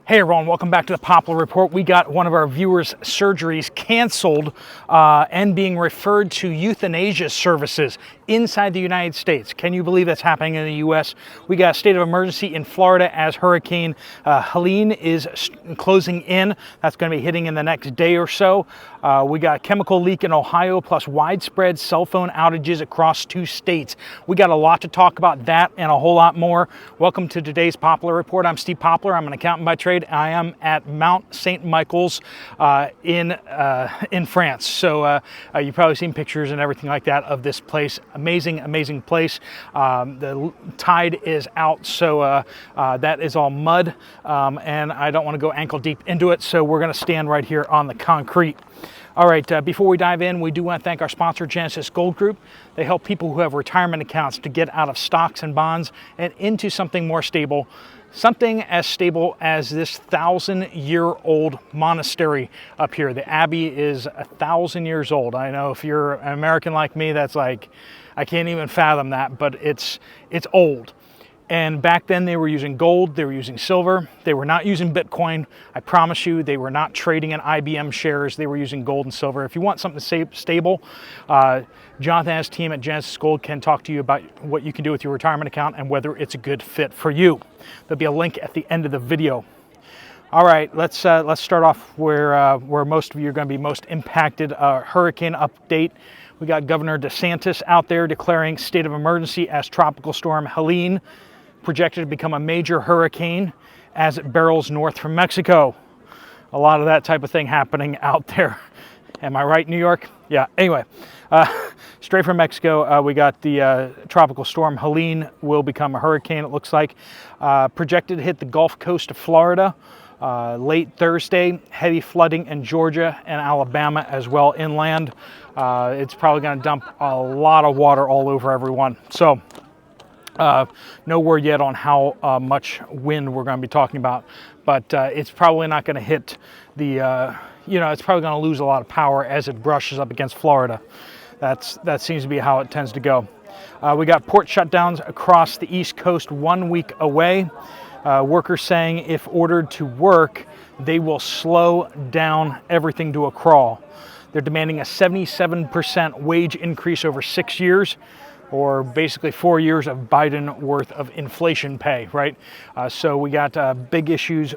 Hey everyone, welcome back to the Poplar Report. We got one of our viewers' surgeries canceled and being referred to euthanasia services inside the United States. Can you believe that's happening in the U.S.? We got a state of emergency in Florida as Hurricane Helene is closing in. That's going to be hitting in the next day or so. We got a chemical leak in Ohio, plus widespread cell phone outages across 2 states. We got a lot to talk about that and a whole lot more. Welcome to today's Poplar Report. I'm Steve Poplar. I'm an accountant by trade. I am at Mount St. Michael's in France. So you've probably seen pictures and everything like that of this place. Amazing, amazing place. The tide is out, so that is all mud, and I don't want to go ankle deep into it, so we're going to stand right here on the concrete. All right, before we dive in, we do want to thank our sponsor, Genesis Gold Group. They help people who have retirement accounts to get out of stocks and bonds and into something more stable. Something as stable as this 1,000-year-old monastery up here. The Abbey is 1,000 years old. I know if you're an American like me, that's like, I can't even fathom that, but it's old. And back then they were using gold, they were using silver, they were not using Bitcoin. I promise you, they were not trading in IBM shares, they were using gold and silver. If you want something stable, Jonathan and his team at Genesis Gold can talk to you about what you can do with your retirement account and whether it's a good fit for you. There'll be a link at the end of the video. All right, let's start off where most of you are going to be most impacted. Hurricane update. We got Governor DeSantis out there declaring state of emergency as Tropical Storm Helene projected to become a major hurricane as it barrels north from Mexico. A lot of that type of thing happening out there. Am I right, New York? Yeah, anyway, straight from Mexico, we got the Tropical Storm Helene will become a hurricane, it looks like. Projected to hit the Gulf Coast of Florida late Thursday. Heavy flooding in Georgia and Alabama as well inland. It's probably going to dump a lot of water all over everyone. So, no word yet on how much wind we're going to be talking about, but it's probably not going to hit the, it's probably going to lose a lot of power as it brushes up against Florida. That seems to be how it tends to go. We got port shutdowns across the East Coast 1 week away. Workers saying if ordered to work, they will slow down everything to a crawl. They're demanding a 77% wage increase over 6 years, or basically 4 years of Biden worth of inflation pay, right? So we got big issues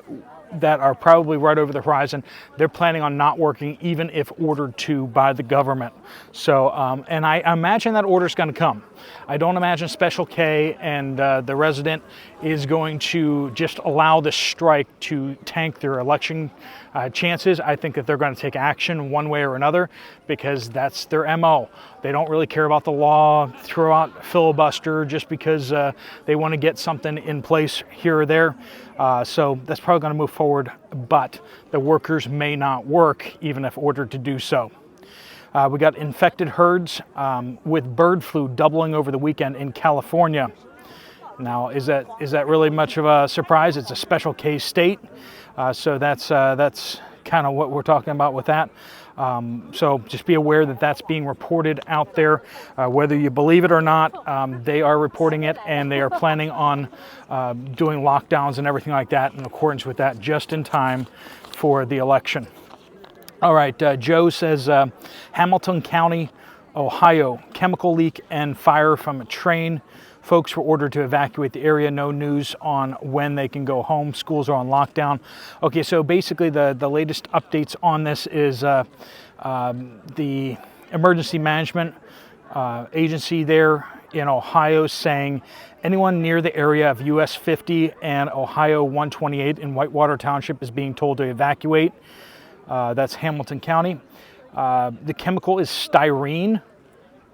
that are probably right over the horizon. They're planning on not working even if ordered to by the government. So, and I imagine that order's going to come. I don't imagine Special K and the resident is going to just allow the strike to tank their election chances. I think that they're going to take action one way or another because that's their MO. They don't really care about the law, throw out filibuster just because they want to get something in place here or there. So that's probably going to move forward, but the workers may not work even if ordered to do so. We got infected herds with bird flu doubling over the weekend in California. Now, is that really much of a surprise? It's a special case state, so that's kind of what we're talking about with that. So just be aware that that's being reported out there. Whether you believe it or not, they are reporting it, and they are planning on doing lockdowns and everything like that in accordance with that just in time for the election. All right, Joe says Hamilton County, Ohio, chemical leak and fire from a train. Folks were ordered to evacuate the area. No news on when they can go home. Schools are on lockdown. Okay, so basically the latest updates on this is the emergency management agency there in Ohio saying anyone near the area of US 50 and Ohio 128 in Whitewater Township is being told to evacuate. That's Hamilton County. The chemical is styrene.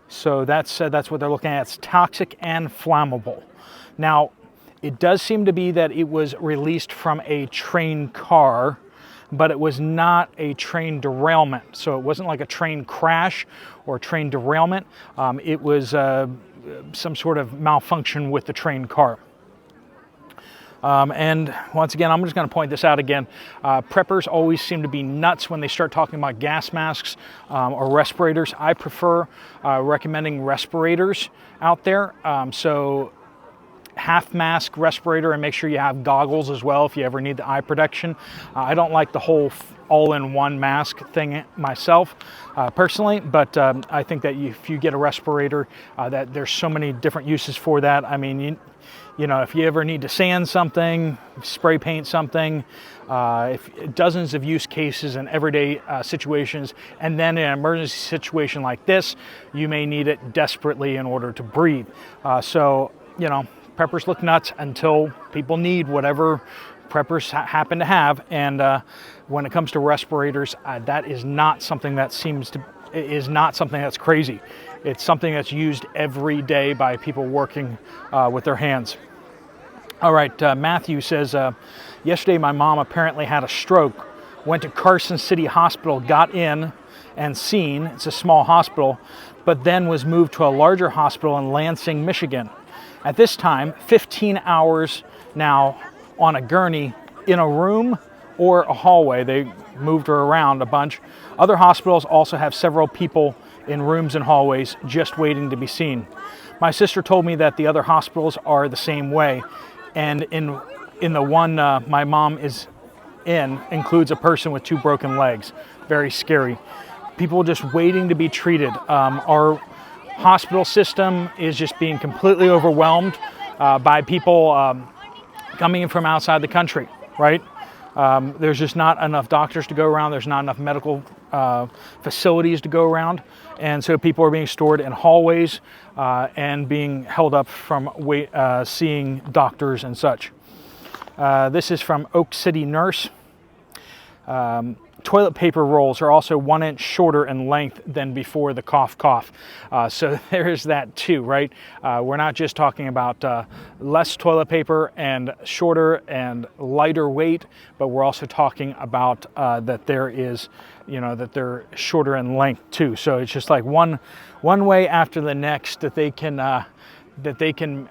So that's what they're looking at. It's toxic and flammable. Now, it does seem to be that it was released from a train car, but it was not a train derailment. So it wasn't like a train crash or a train derailment. It was some sort of malfunction with the train car. And once again, I'm just going to point this out again. Preppers always seem to be nuts when they start talking about gas masks or respirators. I prefer recommending respirators out there. So half mask respirator, and make sure you have goggles as well if you ever need the eye protection. I don't like the whole all-in-one mask thing myself personally, but I think that if you get a respirator, that there's so many different uses for that. I mean, you know, if you ever need to sand something, spray paint something, if dozens of use cases in everyday situations, and then in an emergency situation like this, you may need it desperately in order to breathe. So, you know, preppers look nuts until people need whatever preppers happen to have. And when it comes to respirators, that is not something that is not something that's crazy. It's something that's used every day by people working with their hands. All right, Matthew says, yesterday my mom apparently had a stroke, went to Carlson City Hospital, got in and seen, it's a small hospital, but then was moved to a larger hospital in Lansing, Michigan. At this time, 15 hours now on a gurney in a room or a hallway. They moved her around a bunch. Other hospitals also have several people in rooms and hallways just waiting to be seen. My sister told me that the other hospitals are the same way. And in the one my mom is in includes a person with 2 broken legs. Very scary. People just waiting to be treated. Our hospital system is just being completely overwhelmed by people coming in from outside the country, right? There's just not enough doctors to go around. There's not enough medical facilities to go around. And so people are being stored in hallways and being held up from seeing doctors and such. This is from Oak City Nurse. Toilet paper rolls are also 1 inch shorter in length than before the cough. So there's that too, right? We're not just talking about less toilet paper and shorter and lighter weight, but we're also talking about that there is, you know, that they're shorter in length too. So it's just like one way after the next that they can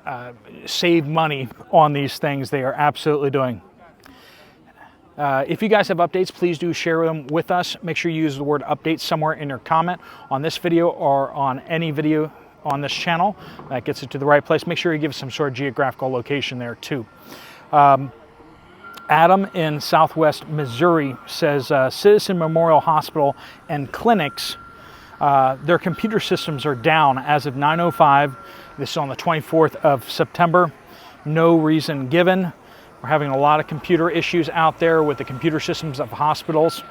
save money on these things. They are absolutely doing. If you guys have updates, please do share them with us. Make sure you use the word update somewhere in your comment on this video or on any video on this channel. That gets it to the right place. Make sure you give some sort of geographical location there too. Adam in Southwest Missouri says Citizen Memorial Hospital and clinics, their computer systems are down as of 9:05. This is on the 24th of September. No reason given. We're having a lot of computer issues out there with the computer systems of hospitals.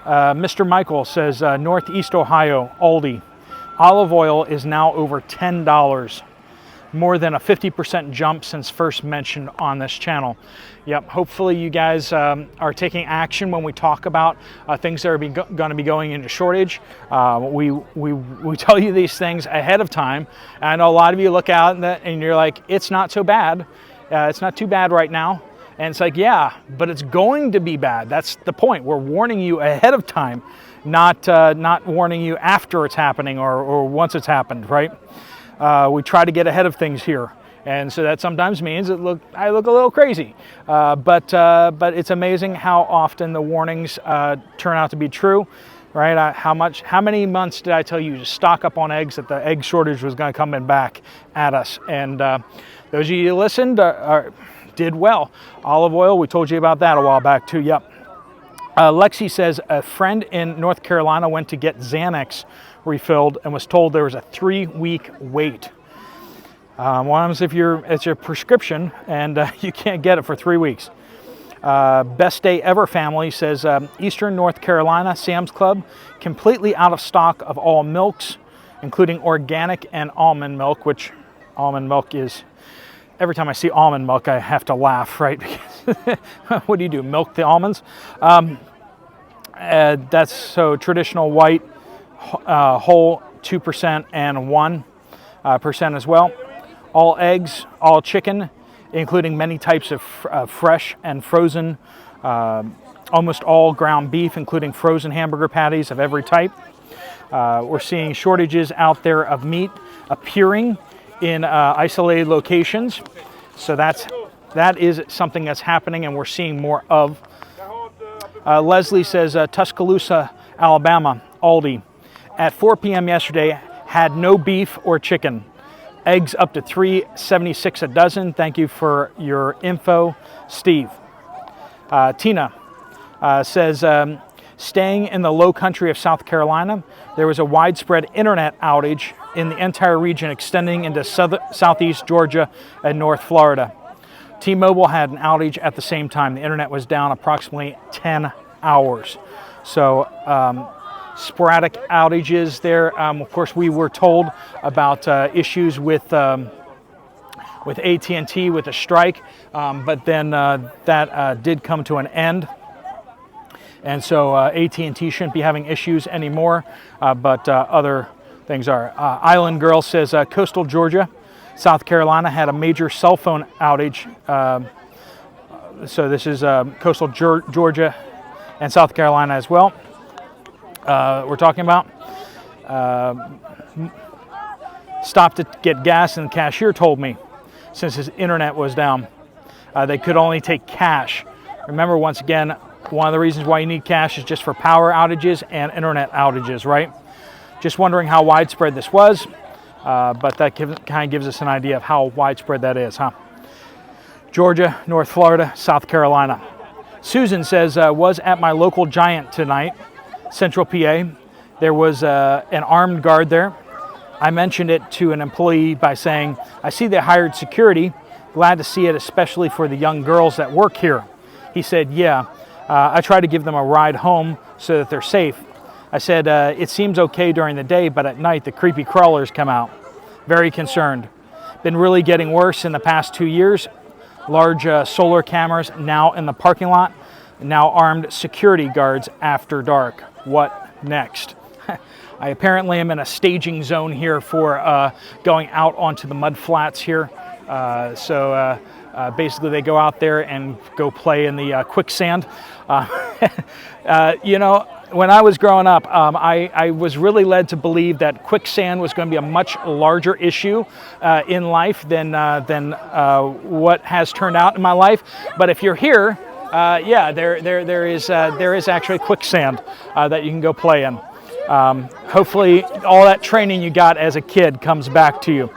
Mr. Michael says, Northeast Ohio, Aldi. Olive oil is now over $10. More than a 50% jump since first mentioned on this channel. Yep, hopefully you guys are taking action when we talk about things that are going to be going into shortage. We tell you these things ahead of time. I know a lot of you look out and you're like, it's not so bad. It's not too bad right now. And it's like, yeah, but it's going to be bad. That's the point. We're warning you ahead of time, not warning you after it's happening or once it's happened, right? We try to get ahead of things here. And so that sometimes means I look a little crazy. But it's amazing how often the warnings turn out to be true, right? How many months did I tell you to stock up on eggs, that the egg shortage was going to come back at us? And those of you who listened did well. Olive oil, we told you about that a while back too. Yep. Lexi says a friend in North Carolina went to get Xanax refilled and was told there was a 3-week wait. What happens if it's your prescription and you can't get it for 3 weeks? Best Day Ever family says Eastern North Carolina Sam's Club completely out of stock of all milks, including organic and almond milk, which almond milk is, every time I see almond milk I have to laugh, right? Because what do? Milk the almonds? That's so traditional white, whole 2% and 1% as well. All eggs, all chicken, including many types of fresh and frozen, almost all ground beef, including frozen hamburger patties of every type. We're seeing shortages out there of meat appearing in isolated locations. So that is something that's happening and we're seeing more of. Leslie says Tuscaloosa, Alabama, Aldi. At 4 p.m. yesterday, had no beef or chicken. Eggs up to $3.76 a dozen. Thank you for your info, Steve. Tina says, staying in the low country of South Carolina, there was a widespread internet outage in the entire region extending into southeast Georgia and North Florida. T-Mobile had an outage at the same time. The internet was down approximately 10 hours. So sporadic outages there. Of course, we were told about issues with AT&T with a strike, but then that did come to an end. And so AT&T shouldn't be having issues anymore, but other things are. Island Girl says coastal Georgia, South Carolina had a major cell phone outage. So this is coastal Georgia and South Carolina as well. We're talking about. Stopped to get gas and the cashier told me since his internet was down, they could only take cash. Remember, once again, one of the reasons why you need cash is just for power outages and internet outages, right? Just wondering how widespread this was, but that kind of gives us an idea of how widespread that is, huh? Georgia, North Florida, South Carolina. Susan says, was at my local Giant tonight, Central PA. There was an armed guard there. I mentioned it to an employee by saying, I see they hired security. Glad to see it, especially for the young girls that work here. He said, yeah. I try to give them a ride home so that they're safe. I said, it seems okay during the day, but at night the creepy crawlers come out. Very concerned. Been really getting worse in the past 2 years. Large solar cameras now in the parking lot. Now armed security guards after dark. What next? I apparently am in a staging zone here for going out onto the mud flats here. Basically, they go out there and go play in the quicksand. You know, when I was growing up, I was really led to believe that quicksand was going to be a much larger issue in life than what has turned out in my life. But if you're here, yeah, there is actually quicksand that you can go play in. Hopefully, all that training you got as a kid comes back to you.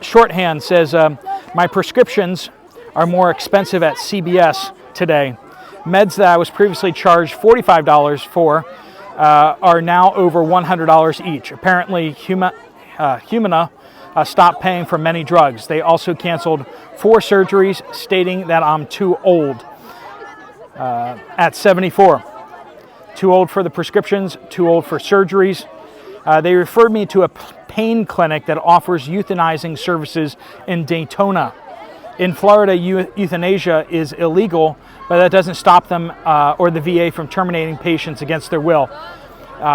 Shorthand says, my prescriptions are more expensive at CVS today. Meds that I was previously charged $45 for are now over $100 each. Apparently, Humana stopped paying for many drugs. They also canceled 4 surgeries, stating that I'm too old at 74. Too old for the prescriptions, too old for surgeries. They referred me to a pain clinic that offers euthanizing services in Daytona. In Florida, euthanasia is illegal, but that doesn't stop them or the VA from terminating patients against their will.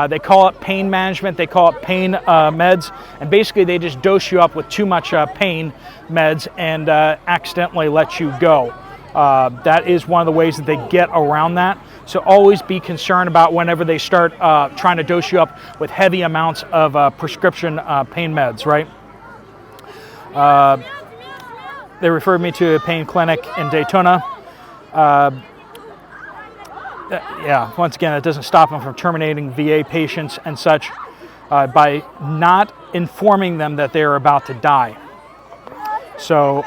They call it pain management, they call it pain meds, and basically they just dose you up with too much pain meds and accidentally let you go. That is one of the ways that they get around that. So always be concerned about whenever they start trying to dose you up with heavy amounts of prescription pain meds, right? They referred me to a pain clinic in Daytona. Yeah, once again, it doesn't stop them from terminating VA patients and such by not informing them that they're about to die. So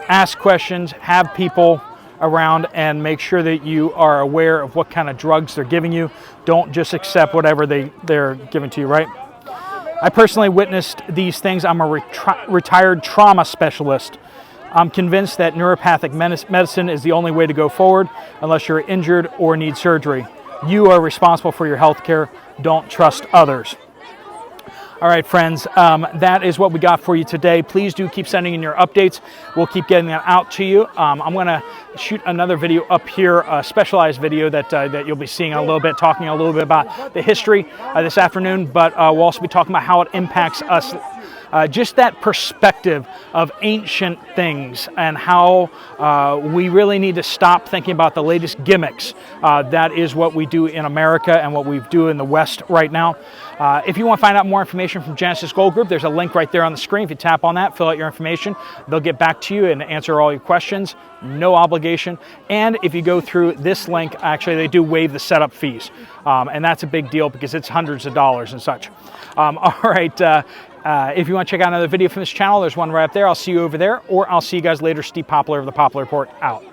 ask questions, have people around, and make sure that you are aware of what kind of drugs they're giving you. Don't just accept whatever they're giving to you, right? I personally witnessed these things. I'm a retired trauma specialist. I'm convinced that neuropathic medicine is the only way to go forward unless you're injured or need surgery. You are responsible for your health care. Don't trust others. All right, friends, that is what we got for you today. Please do keep sending in your updates. We'll keep getting that out to you. I'm going to shoot another video up here, a specialized video that you'll be seeing a little bit, talking a little bit about the history this afternoon, but we'll also be talking about how it impacts us. Just that perspective of ancient things and how we really need to stop thinking about the latest gimmicks. That is what we do in America and what we do in the West right now. If you want to find out more information from Genesis Gold Group, there's a link right there on the screen. If you tap on that, fill out your information. They'll get back to you and answer all your questions. No obligation. And if you go through this link, actually, they do waive the setup fees. And that's a big deal because it's hundreds of dollars and such. All right. If you want to check out another video from this channel, there's one right up there. I'll see you over there, or I'll see you guys later. Steve Poplar of the Poplar Report, out.